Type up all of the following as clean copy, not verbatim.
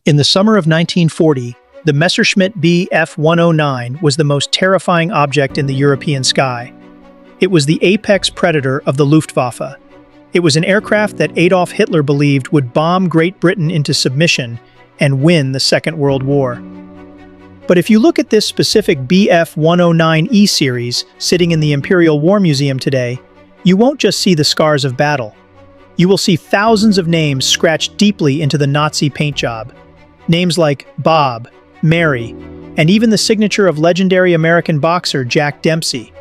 In the summer of 1940, the Messerschmitt Bf 109 was the most terrifying object in the European sky. It was the apex predator of the Luftwaffe. It was an aircraft that Adolf Hitler believed would bomb Great Britain into submission and win the Second World War. But if you look at this specific Bf 109E series sitting in the Imperial War Museum today, you won't just see the scars of battle. You will see thousands of names scratched deeply into the Nazi paint job. Names like Bob, Mary, and even the signature of legendary American boxer Jack Dempsey.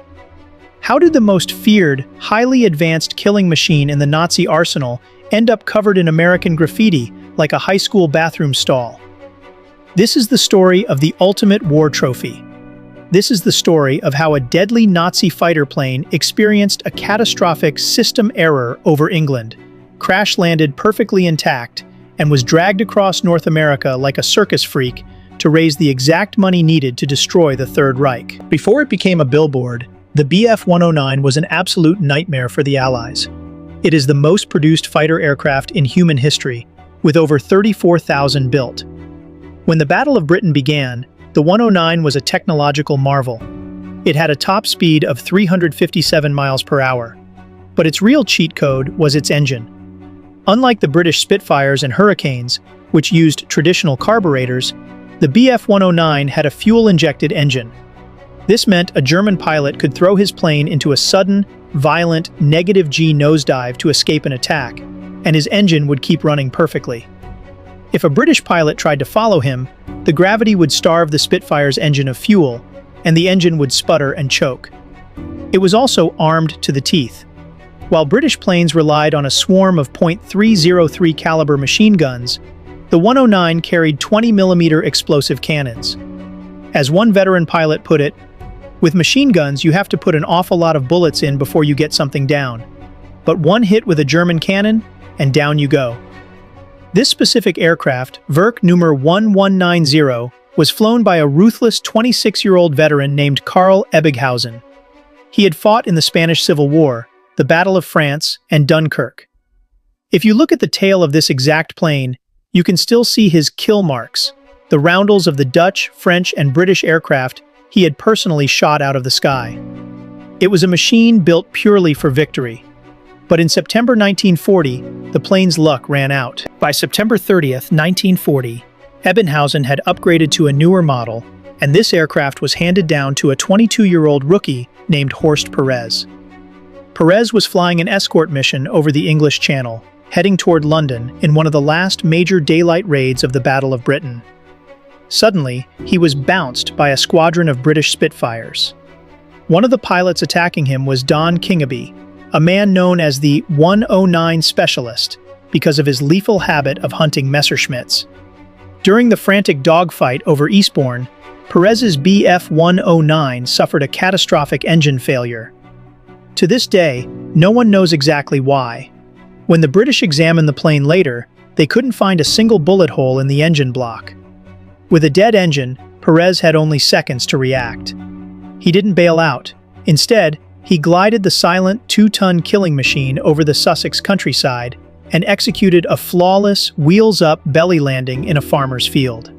How did the most feared, highly advanced killing machine in the Nazi arsenal end up covered in American graffiti like a high school bathroom stall? This is the story of the ultimate war trophy. This is the story of how a deadly Nazi fighter plane experienced a catastrophic system error over England, crash-landed perfectly intact, and was dragged across North America like a circus freak to raise the exact money needed to destroy the Third Reich. Before it became a billboard, the Bf 109 was an absolute nightmare for the Allies. It is the most produced fighter aircraft in human history, with over 34,000 built. When the Battle of Britain began, the 109 was a technological marvel. It had a top speed of 357 miles per hour, but its real cheat code was its engine. Unlike the British Spitfires and Hurricanes, which used traditional carburetors, the Bf 109 had a fuel-injected engine. This meant a German pilot could throw his plane into a sudden, violent, -G nosedive to escape an attack, and his engine would keep running perfectly. If a British pilot tried to follow him, the gravity would starve the Spitfire's engine of fuel, and the engine would sputter and choke. It was also armed to the teeth. While British planes relied on a swarm of .303 caliber machine guns, the 109 carried 20mm explosive cannons. As one veteran pilot put it, "With machine guns, you have to put an awful lot of bullets in before you get something down. But one hit with a German cannon, and down you go." This specific aircraft, Werk Nummer 1190, was flown by a ruthless 26-year-old veteran named Karl Ebbinghausen. He had fought in the Spanish Civil War, the Battle of France, and Dunkirk. If you look at the tail of this exact plane, you can still see his kill marks, the roundels of the Dutch, French, and British aircraft he had personally shot out of the sky. It was a machine built purely for victory. But in September 1940, the plane's luck ran out. By September 30th, 1940, Ebbinghausen had upgraded to a newer model, and this aircraft was handed down to a 22-year-old rookie named Horst Perez. Perez was flying an escort mission over the English Channel, heading toward London in one of the last major daylight raids of the Battle of Britain. Suddenly, he was bounced by a squadron of British Spitfires. One of the pilots attacking him was Don Kingaby, a man known as the 109 Specialist because of his lethal habit of hunting Messerschmitts. During the frantic dogfight over Eastbourne, Perez's Bf 109 suffered a catastrophic engine failure. To this day, no one knows exactly why. When the British examined the plane later, they couldn't find a single bullet hole in the engine block. With a dead engine, Perez had only seconds to react. He didn't bail out. Instead, he glided the silent 2-ton killing machine over the Sussex countryside and executed a flawless, wheels-up belly landing in a farmer's field.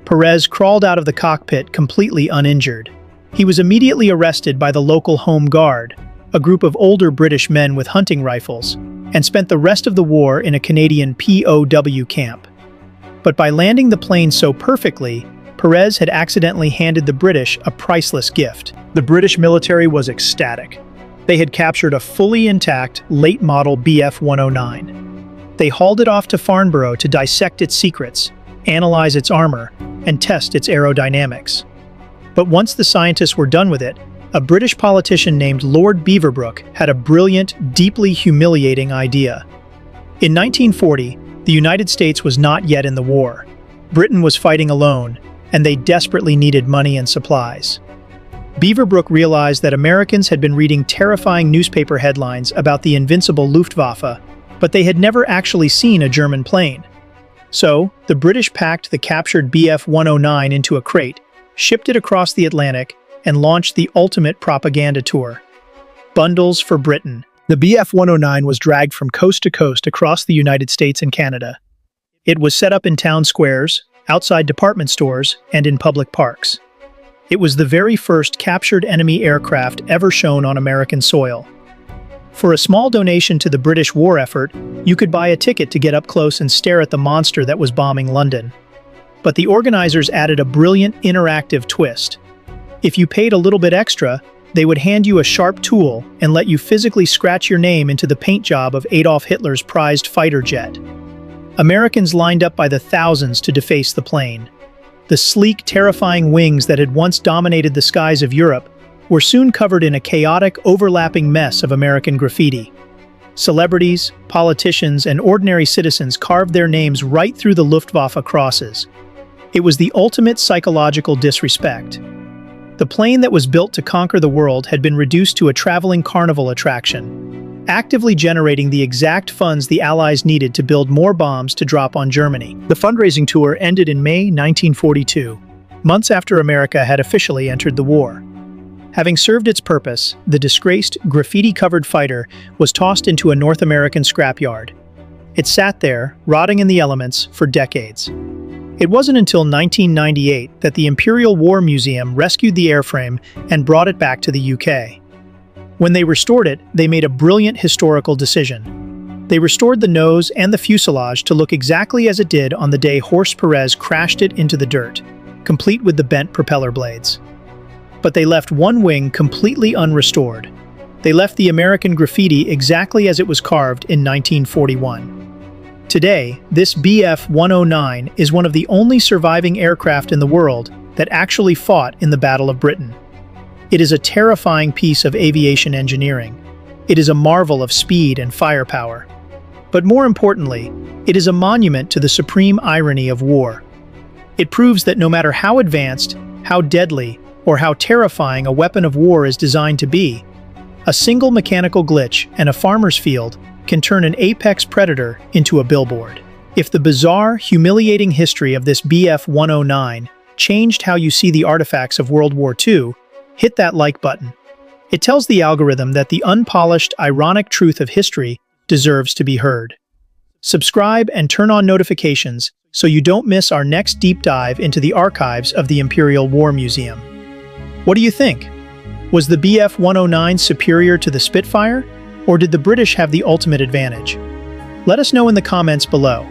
Perez crawled out of the cockpit completely uninjured. He was immediately arrested by the local Home Guard, a group of older British men with hunting rifles, and spent the rest of the war in a Canadian POW camp. But by landing the plane so perfectly, Perez had accidentally handed the British a priceless gift. The British military was ecstatic. They had captured a fully intact, late-model Bf 109. They hauled it off to Farnborough to dissect its secrets, analyze its armor, and test its aerodynamics. But once the scientists were done with it, a British politician named Lord Beaverbrook had a brilliant, deeply humiliating idea. In 1940, the United States was not yet in the war. Britain was fighting alone, and they desperately needed money and supplies. Beaverbrook realized that Americans had been reading terrifying newspaper headlines about the invincible Luftwaffe, but they had never actually seen a German plane. So, the British packed the captured Bf 109 into a crate, shipped it across the Atlantic, and launched the ultimate propaganda tour. Bundles for Britain. The Bf 109 was dragged from coast to coast across the United States and Canada. It was set up in town squares, outside department stores, and in public parks. It was the very first captured enemy aircraft ever shown on American soil. For a small donation to the British war effort, you could buy a ticket to get up close and stare at the monster that was bombing London. But the organizers added a brilliant interactive twist. If you paid a little bit extra, they would hand you a sharp tool and let you physically scratch your name into the paint job of Adolf Hitler's prized fighter jet. Americans lined up by the thousands to deface the plane. The sleek, terrifying wings that had once dominated the skies of Europe were soon covered in a chaotic, overlapping mess of American graffiti. Celebrities, politicians, and ordinary citizens carved their names right through the Luftwaffe crosses. It was the ultimate psychological disrespect. The plane that was built to conquer the world had been reduced to a traveling carnival attraction, actively generating the exact funds the Allies needed to build more bombs to drop on Germany. The fundraising tour ended in May 1942, months after America had officially entered the war. Having served its purpose, the disgraced, graffiti-covered fighter was tossed into a North American scrapyard. It sat there, rotting in the elements, for decades. It wasn't until 1998 that the Imperial War Museum rescued the airframe and brought it back to the UK. When they restored it, they made a brilliant historical decision. They restored the nose and the fuselage to look exactly as it did on the day Horst Perez crashed it into the dirt, complete with the bent propeller blades. But they left one wing completely unrestored. They left the American graffiti exactly as it was carved in 1941. Today, this Bf-109 is one of the only surviving aircraft in the world that actually fought in the Battle of Britain. It is a terrifying piece of aviation engineering. It is a marvel of speed and firepower. But more importantly, it is a monument to the supreme irony of war. It proves that no matter how advanced, how deadly, or how terrifying a weapon of war is designed to be, a single mechanical glitch and a farmer's field can turn an apex predator into a billboard. If the bizarre, humiliating history of this Bf-109 changed how you see the artifacts of World War II, hit that like button. It tells the algorithm that the unpolished, ironic truth of history deserves to be heard. Subscribe and turn on notifications so you don't miss our next deep dive into the archives of the Imperial War Museum. What do you think? Was the Bf-109 superior to the Spitfire, or did the British have the ultimate advantage? Let us know in the comments below.